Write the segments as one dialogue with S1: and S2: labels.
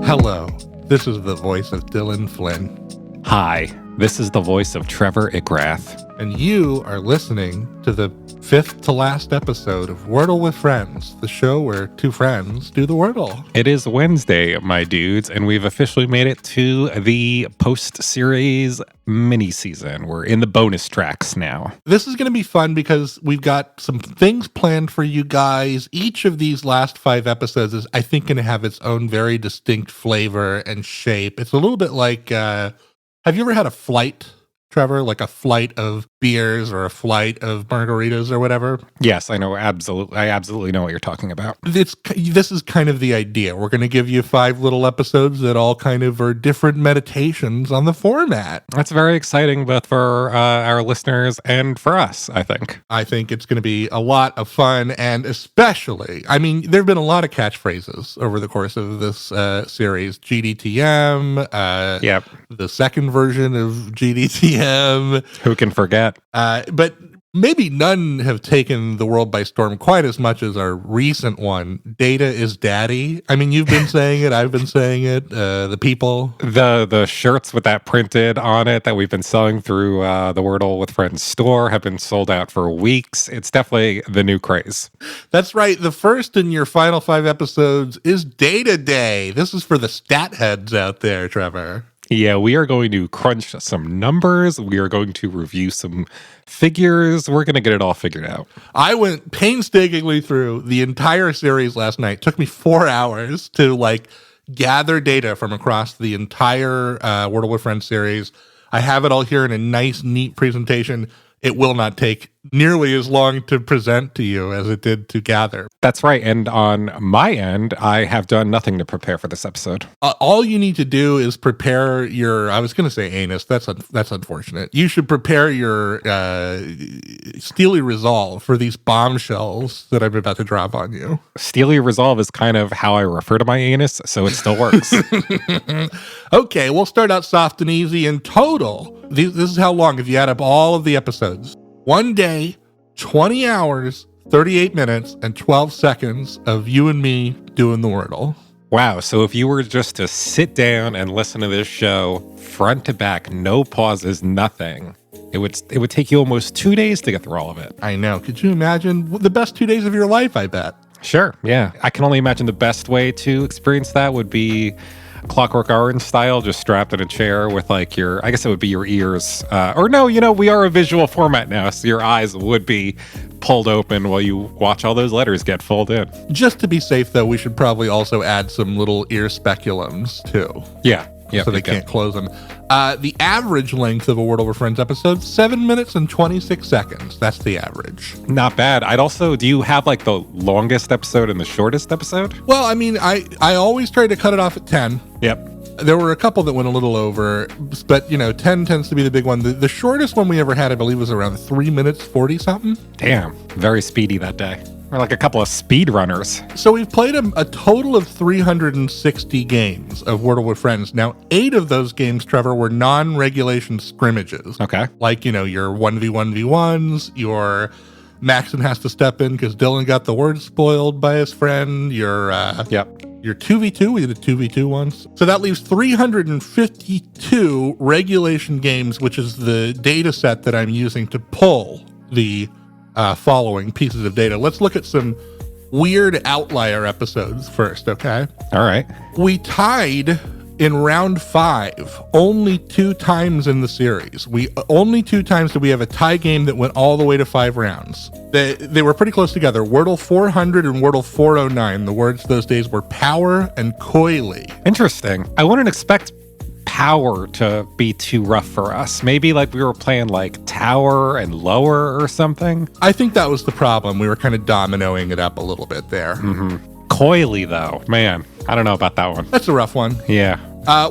S1: Hello, this is the voice of Dylan Flynn.
S2: Hi, this is the voice of Trevor Igrath.
S1: And you are listening to the fifth to last episode of Wordle with Friends, the show where two friends do the Wordle.
S2: It is Wednesday, my dudes, and we've officially made it to the post-series mini-season. We're in the bonus tracks now.
S1: This is going to be fun because we've got some things planned for you guys. Each of these last 5 episodes is, I think, going to have its own very distinct flavor and shape. It's a little bit like, have you ever had a flight, Trevor? Like a flight of beers or a flight of margaritas or whatever?
S2: Yes, I know. Absolutely. I absolutely know what you're talking about.
S1: This is kind of the idea. We're going to give you 5 little episodes that all kind of are different meditations on the format.
S2: That's very exciting, both for our listeners and for us, I think.
S1: I think it's going to be a lot of fun, and especially, I mean, there have been a lot of catchphrases over the course of this series. GDTM,
S2: Yep.
S1: The second version of GDTM.
S2: Who can forget?
S1: But maybe none have taken the world by storm quite as much as our recent one. Data is daddy. I mean, you've been saying it. I've been saying it. The people.
S2: The shirts with that printed on it that we've been selling through the Wordle with Friends store have been sold out for weeks. It's definitely the new craze.
S1: That's right. The first in your final 5 episodes is Data Day. This is for the stat heads out there, Trevor.
S2: Yeah, we are going to crunch some numbers. We are going to review some figures. We're going to get it all figured out.
S1: I went painstakingly through the entire series last night. It took me 4 hours to gather data from across the entire Wordle with Friends series. I have it all here in a nice, neat presentation. It will not take nearly as long to present to you as it did to gather.
S2: That's right. And on my end, I have done nothing to prepare for this episode.
S1: All you need to do is prepare your, I was going to say anus. That's unfortunate. You should prepare your steely resolve for these bombshells that I'm about to drop on you.
S2: Steely resolve is kind of how I refer to my anus, so it still works.
S1: Okay, we'll start out soft and easy. In total, this is how long, if you add up all of the episodes. 1 day, 20 hours, 38 minutes, and 12 seconds of you and me doing the Wordle.
S2: Wow. So if you were just to sit down and listen to this show front to back, no pauses, nothing, it would take you almost 2 days to get through all of it.
S1: I know. Could you imagine the best 2 days of your life, I bet?
S2: Sure. Yeah. I can only imagine the best way to experience that would be Clockwork Orange style, just strapped in a chair with I guess it would be your ears. Or no, we are a visual format now, so your eyes would be pulled open while you watch all those letters get folded in.
S1: Just to be safe, though, we should probably also add some little ear speculums, too.
S2: Yeah.
S1: So they can't close them. The average length of a Wordle with Friends episode, 7 minutes and 26 seconds. That's the average.
S2: Not bad. Do you have the longest episode and the shortest episode?
S1: Well, I mean, I always try to cut it off at 10.
S2: Yep.
S1: There were a couple that went a little over, but 10 tends to be the big one. The shortest one we ever had, I believe, was around 3 minutes, 40 something.
S2: Damn. Very speedy that day. We're like a couple of speed runners.
S1: So we've played a total of 360 games of Wordle with Friends. Now, 8 of those games, Trevor, were non-regulation scrimmages.
S2: Okay.
S1: Your 1v1v1s, your Maxon has to step in because Dylan got the word spoiled by his friend, your 2v2, we did a 2v2 once. So that leaves 352 regulation games, which is the data set that I'm using to pull the following pieces of data. Let's look at some weird outlier episodes first, okay?
S2: All right.
S1: We tied in round 5 only 2 times in the series. Only 2 times did we have a tie game that went all the way to 5 rounds. They were pretty close together. Wordle 400 and Wordle 409. The words those days were power and coily.
S2: Interesting. I wouldn't expect power to be too rough for us. Maybe we were playing tower and lower or something.
S1: I think that was the problem. We were kind of dominoing it up a little bit there.
S2: Mm-hmm. Coily though, man, I don't know about that one.
S1: That's a rough one.
S2: Yeah.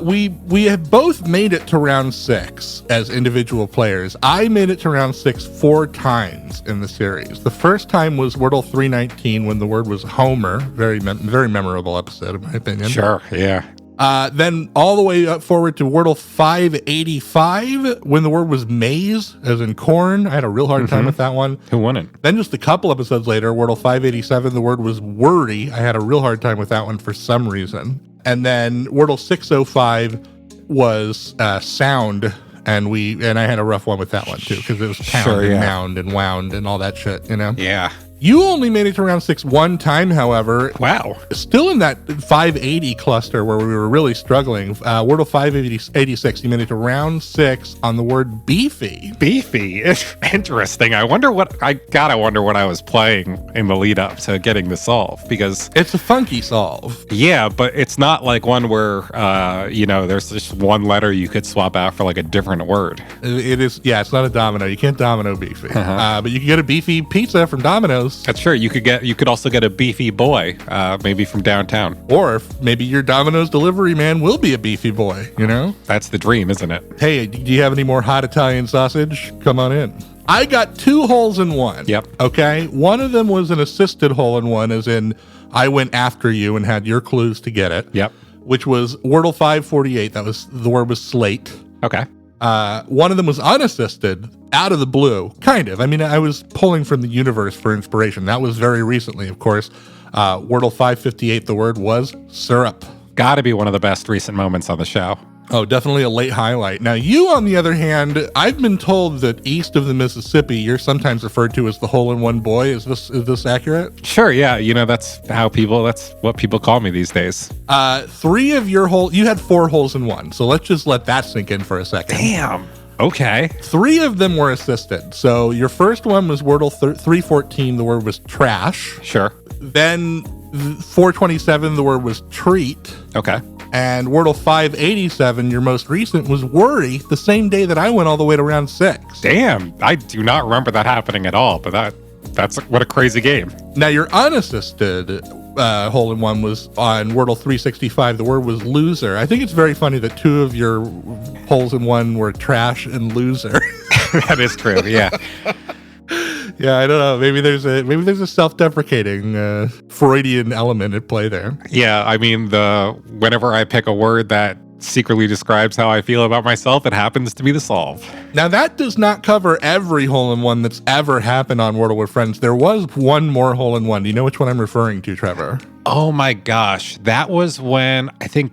S1: We have both made it to round 6 as individual players. I made it to round 6 4 times in the series. The first time was Wordle 319 when the word was Homer. Very memorable episode, in my opinion.
S2: Sure, yeah.
S1: Then all the way up forward to Wordle 585 when the word was maize, as in corn. I had a real hard time with that one.
S2: Who wouldn't?
S1: Then just a couple episodes later, Wordle 587, the word was wordy. I had a real hard time with that one for some reason. And then Wordle 605 was sound. And I had a rough one with that one too, because it was pound and mound and wound and all that shit, you know?
S2: Yeah.
S1: You only made it to round 6 one time, however.
S2: Wow.
S1: Still in that 580 cluster where we were really struggling. Wordle 586, you made it to round 6 on the word beefy.
S2: Beefy. It's interesting. I wonder what I was playing in the lead up to getting the solve, because
S1: it's a funky solve.
S2: Yeah, but it's not like one where, there's just one letter you could swap out for like a different word.
S1: It is, yeah, it's not a domino. You can't domino beefy. But you can get a beefy pizza from Domino's.
S2: That's true. You could also get a beefy boy, maybe from downtown.
S1: Or maybe your Domino's delivery man will be a beefy boy, you know?
S2: That's the dream, isn't it?
S1: Hey, do you have any more hot Italian sausage? Come on in. I got 2 holes in one.
S2: Yep.
S1: Okay. One of them was an assisted hole in one, as in I went after you and had your clues to get it.
S2: Yep.
S1: Which was Wordle 548. The word was slate.
S2: Okay.
S1: One of them was unassisted, out of the blue, kind of. I mean, I was pulling from the universe for inspiration. That was very recently, of course. Wordle 558, the word was syrup.
S2: Gotta be one of the best recent moments on the show.
S1: Oh, definitely a late highlight. Now, you, on the other hand, I've been told that east of the Mississippi, you're sometimes referred to as the hole-in-one boy. Is this accurate?
S2: Sure, yeah. That's what people call me these days.
S1: 3 of your you had 4 holes in one. So let's just let that sink in for a second.
S2: Damn. Okay.
S1: 3 of them were assisted. So your first one was Wordle 314. The word was trash.
S2: Sure.
S1: Then 427, the word was treat.
S2: Okay.
S1: And Wordle 587, your most recent, was worry, the same day that I went all the way to round 6.
S2: Damn, I do not remember that happening at all, but that's what a crazy game.
S1: Now, your unassisted hole-in-one was on Wordle 365. The word was loser. I think it's very funny that 2 of your holes-in-one were trash and loser.
S2: That is true, yeah.
S1: Yeah, I don't know. Maybe there's a self-deprecating Freudian element at play there.
S2: Yeah, I mean, whenever I pick a word that secretly describes how I feel about myself, it happens to be the solve.
S1: Now, that does not cover every hole-in-one that's ever happened on Wordle Friends. There was one more hole-in-one. Do you know which one I'm referring to, Trevor?
S2: Oh my gosh, that was when I think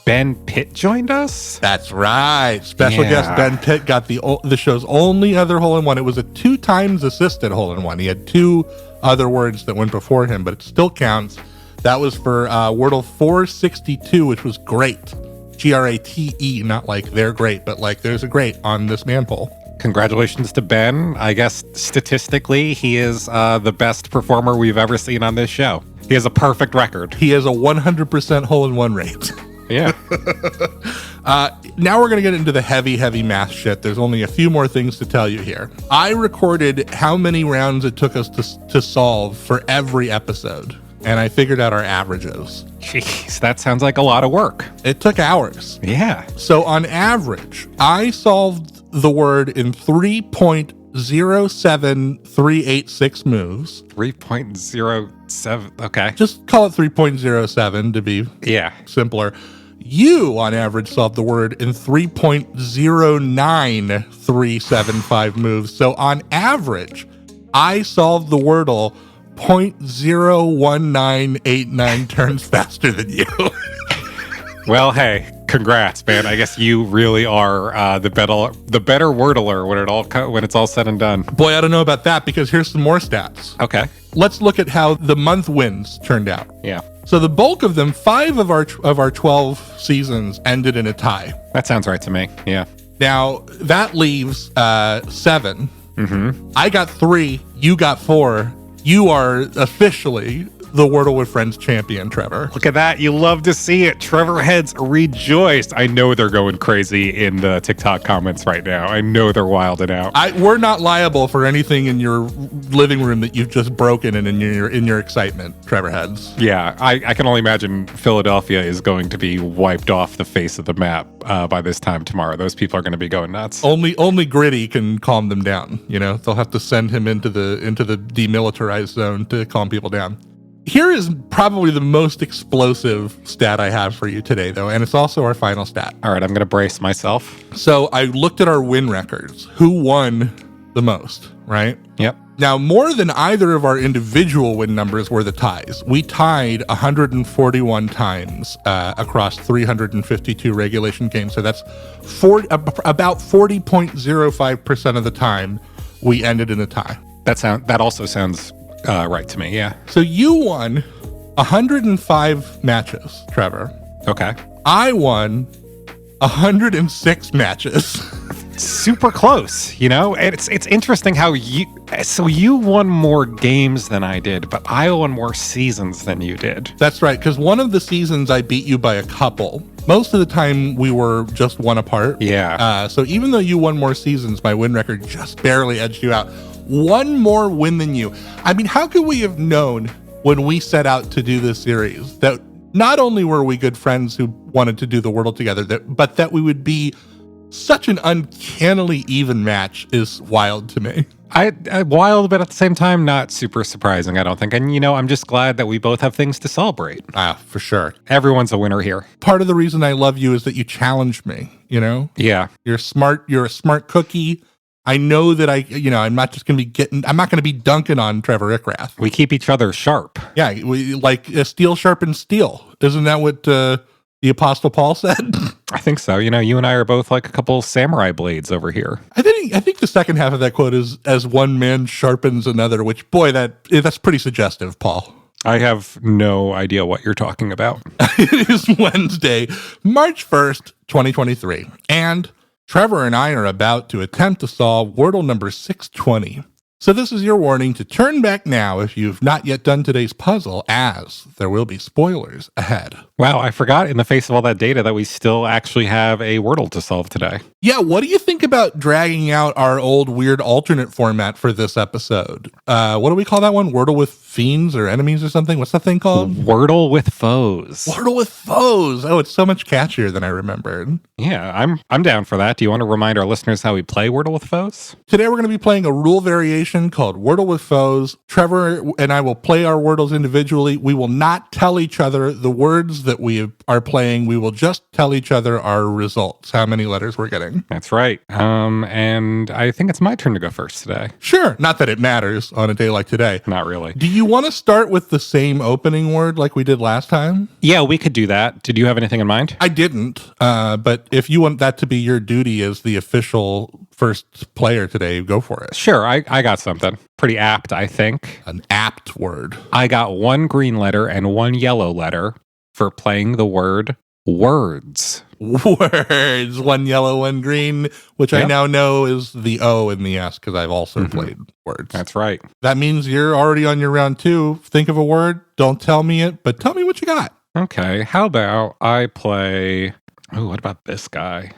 S2: Ben Pitt joined us?
S1: That's right. Special guest Ben Pitt got the show's only other hole-in-one. It was a 2 times assisted hole-in-one. He had 2 other words that went before him, but it still counts. That was for Wordle 462, which was great. Grate, not like they're great, but like there's a great on this manhole.
S2: Congratulations to Ben. I guess statistically, he is the best performer we've ever seen on this show. He has a perfect record.
S1: He has a 100% hole-in-one rate.
S2: Yeah.
S1: Now we're going to get into the heavy math shit. There's only a few more things to tell you here. I recorded how many rounds it took us to solve for every episode, and I figured out our averages.
S2: Jeez, that sounds like a lot of work.
S1: It took hours.
S2: Yeah.
S1: So on average, I solved the word in 3.07386 moves.
S2: 3.07, okay.
S1: Just call it 3.07 to be simpler. You, on average, solved the word in 3.09375 moves. So on average, I solved the Wordle 0.01989 turns faster than you.
S2: Well, hey, congrats, man. I guess you really are the better Wordler when it's all said and done.
S1: Boy, I don't know about that, because here's some more stats.
S2: Okay.
S1: Let's look at how the month wins turned out.
S2: Yeah.
S1: So the bulk of them, 5 of our 12 seasons ended in a tie.
S2: That sounds right to me. Yeah.
S1: Now that leaves 7.
S2: Mm-hmm.
S1: I got 3. You got 4. You are officially the Wordle with Friends champion, Trevor.
S2: Look at that. You love to see it. Trevor heads rejoiced. I know they're going crazy in the TikTok comments right now. I know they're wilding out.
S1: We're not liable for anything in your living room that you've just broken and in your excitement, Trevor heads.
S2: Yeah, I can only imagine Philadelphia is going to be wiped off the face of the map by this time tomorrow. Those people are going to be going nuts.
S1: Only Gritty can calm them down. You know, they'll have to send him into the demilitarized zone to calm people down. Here is probably the most explosive stat I have for you today, though, and it's also our final stat.
S2: All right, I'm going to brace myself.
S1: So I looked at our win records. Who won the most, right?
S2: Yep.
S1: Now, more than either of our individual win numbers were the ties. We tied 141 times across 352 regulation games. So that's about 40.05% of the time we ended in a tie.
S2: That also sounds right to me, yeah.
S1: So you won 105 matches, Trevor.
S2: Okay.
S1: I won 106 matches.
S2: Super close, you know? It's interesting how you won more games than I did, but I won more seasons than you did.
S1: That's right, because one of the seasons I beat you by a couple. Most of the time we were just one apart.
S2: Yeah.
S1: So even though you won more seasons, my win record just barely edged you out. One more win than you. I mean, how could we have known when we set out to do this series that not only were we good friends who wanted to do the Wordle together, but that we would be such an uncannily even match is wild to me.
S2: I wild, but at the same time, not super surprising, I don't think. And, you know, I'm just glad that we both have things to celebrate.
S1: For sure.
S2: Everyone's a winner here.
S1: Part of the reason I love you is that you challenge me, you know?
S2: Yeah.
S1: You're smart. You're a smart cookie. I know that I'm not just going to I'm not going to be dunking on Trevor Ickrath.
S2: We keep each other sharp.
S1: Yeah. We like steel sharpens steel. Isn't that what the Apostle Paul said?
S2: I think so. You know, you and I are both like a couple samurai blades over here.
S1: I think the second half of that quote is as one man sharpens another, which boy, that's pretty suggestive, Paul.
S2: I have no idea what you're talking about.
S1: It is Wednesday, March 1st, 2023. And Trevor and I are about to attempt to solve Wordle number 620. So this is your warning to turn back now if you've not yet done today's puzzle, as there will be spoilers ahead.
S2: Wow, I forgot in the face of all that data that we still actually have a Wordle to solve today.
S1: Yeah, what do you think about dragging out our old weird alternate format for this episode? What do we call that one? Wordle with fiends or enemies or something? What's that thing called?
S2: Wordle with foes.
S1: Wordle with foes. Oh, it's so much catchier than I remembered.
S2: Yeah, I'm down for that. Do you want to remind our listeners how we play Wordle with foes?
S1: Today we're going to be playing a rule variation called Wordle with Foes. Trevor and I will play our Wordles individually. We will not tell each other the words that we are playing. We will just tell each other our results, how many letters we're getting.
S2: That's right. And I think it's my turn to go first today.
S1: Sure. Not that it matters on a day like today.
S2: Not really.
S1: Do you want to start with the same opening word like we did last time?
S2: Yeah, we could do that. Did you have anything in mind?
S1: I didn't. But if you want that to be your duty as the official first player today, go for it.
S2: Sure. I got something. Pretty apt, I think.
S1: An apt word.
S2: I got one green letter and one yellow letter for playing the word words.
S1: Words. One yellow, one green, which I now know is the O and the S because I've also played words.
S2: That's right.
S1: That means you're already on your round two. Think of a word. Don't tell me it, but tell me what you got.
S2: Okay. How about I play... Oh, what about this guy?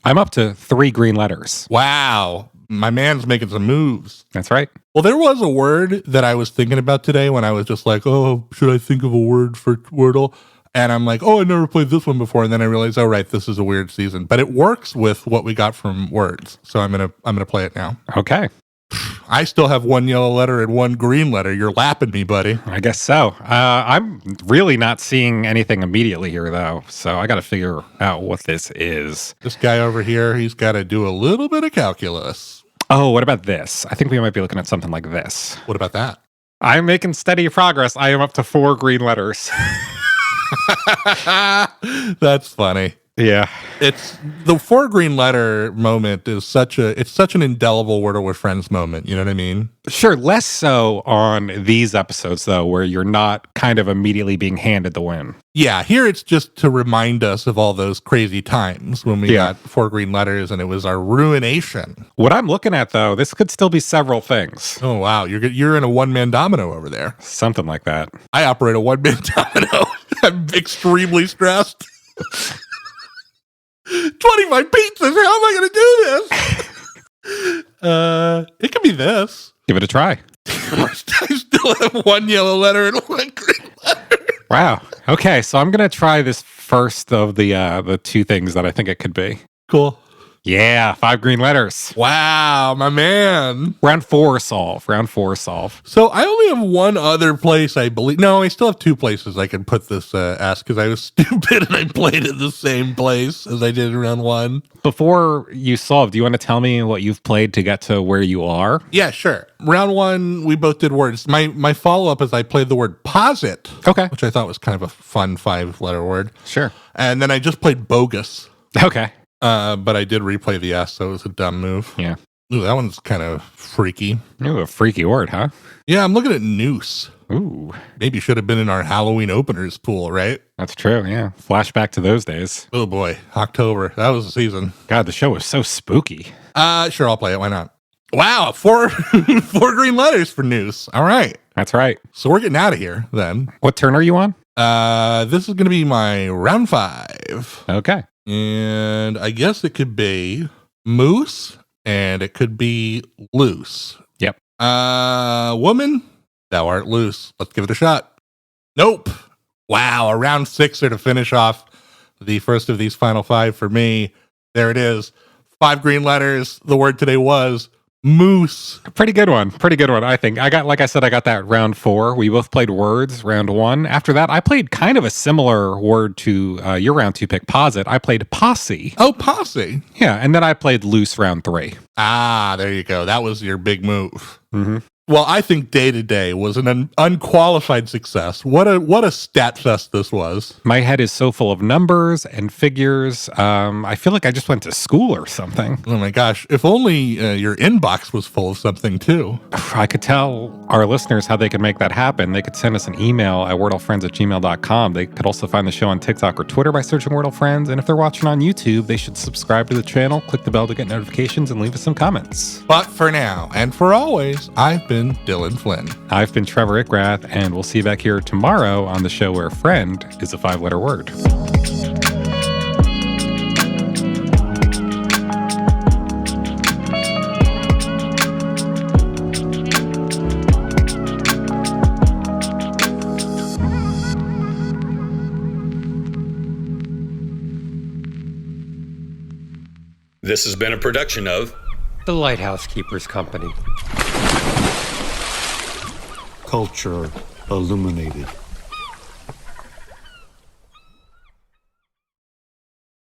S2: I'm up to 3 green letters.
S1: Wow. My man's making some moves.
S2: That's right.
S1: Well, there was a word that I was thinking about today when I was just like, oh, should I think of a word for Wordle? And I'm like, oh, I never played this one before. And then I realized, oh, right, this is a weird season. But it works with what we got from words. So I'm gonna play it now.
S2: Okay.
S1: I still have one yellow letter and one green letter. You're lapping me, buddy.
S2: I guess so. I'm really not seeing anything immediately here, though. So I got to figure out what this is.
S1: This guy over here, he's got to do a little bit of calculus.
S2: Oh, what about this? I think we might be looking at something like this.
S1: What about that?
S2: I'm making steady progress. I am up to 4 green letters.
S1: That's funny.
S2: Yeah.
S1: It's the 4 green letter moment is such an indelible Wordle with Friends moment. You know what I mean?
S2: Sure. Less so on these episodes, though, where you're not kind of immediately being handed the win.
S1: Yeah. Here it's just to remind us of all those crazy times when we got 4 green letters and it was our ruination.
S2: What I'm looking at, though, this could still be several things.
S1: Oh, wow. You're in a one-man domino over there.
S2: Something like that.
S1: I operate a one-man domino. I'm extremely stressed. 25 pizzas. How am I going to do this? It could be this.
S2: Give it a try.
S1: I still have one yellow letter and one green letter.
S2: Wow. Okay, so I'm going to try this first of the 2 things that I think it could be.
S1: Cool.
S2: Yeah, 5 green letters.
S1: Wow, my man.
S2: Round 4 solve. Round 4 solve.
S1: So I only have one other place, I believe. No, I still have 2 places I can put this ask because I was stupid and I played it the same place as I did in round 1.
S2: Before you solve, do you want to tell me what you've played to get to where you are?
S1: Yeah, sure. Round 1, we both did words. My follow-up is I played the word posit.
S2: Okay.
S1: Which I thought was kind of a fun 5-letter word.
S2: Sure.
S1: And then I just played bogus.
S2: Okay.
S1: But I did replay the S, so it was a dumb move.
S2: Yeah.
S1: Ooh, that one's kind of freaky.
S2: Ooh, a freaky word, huh?
S1: Yeah, I'm looking at noose.
S2: Ooh.
S1: Maybe should have been in our Halloween openers pool, right?
S2: That's true, yeah. Flashback to those days.
S1: Oh boy, October. That was the season.
S2: God, the show was so spooky.
S1: Sure, I'll play it. Why not? Wow, 4 green letters for noose. All right.
S2: That's right.
S1: So we're getting out of here then.
S2: What turn are you on?
S1: This is going to be my round 5.
S2: Okay.
S1: And I guess it could be moose and it could be loose.
S2: Yep.
S1: Woman, thou art loose. Let's give it a shot. Nope. Wow, a round 6er to finish off the first of these final 5 for me. There it is. 5 green letters. The word today was moose.
S2: Pretty good one. Pretty good one, I think. I got that round 4. We both played words, round 1. After that, I played kind of a similar word to your round 2 pick, posit. I played posse.
S1: Oh, posse.
S2: Yeah, and then I played loose round 3.
S1: Ah, there you go. That was your big move.
S2: Mm-hmm.
S1: Well, I think Day to Day was an unqualified success. What a stat fest this was.
S2: My head is so full of numbers and figures. I feel like I just went to school or something.
S1: Oh my gosh. If only your inbox was full of something too.
S2: I could tell our listeners how they could make that happen. They could send us an email at wordlefriends@gmail.com. They could also find the show on TikTok or Twitter by searching Wordle Friends. And if they're watching on YouTube, they should subscribe to the channel, click the bell to get notifications, and leave us some comments.
S1: But for now, and for always, I've been Dylan Flynn.
S2: I've been Trevor Ickrath, and we'll see you back here tomorrow on the show where friend is a 5-letter word.
S3: This has been a production of
S4: The Lighthouse Keepers Company.
S5: Culture illuminated.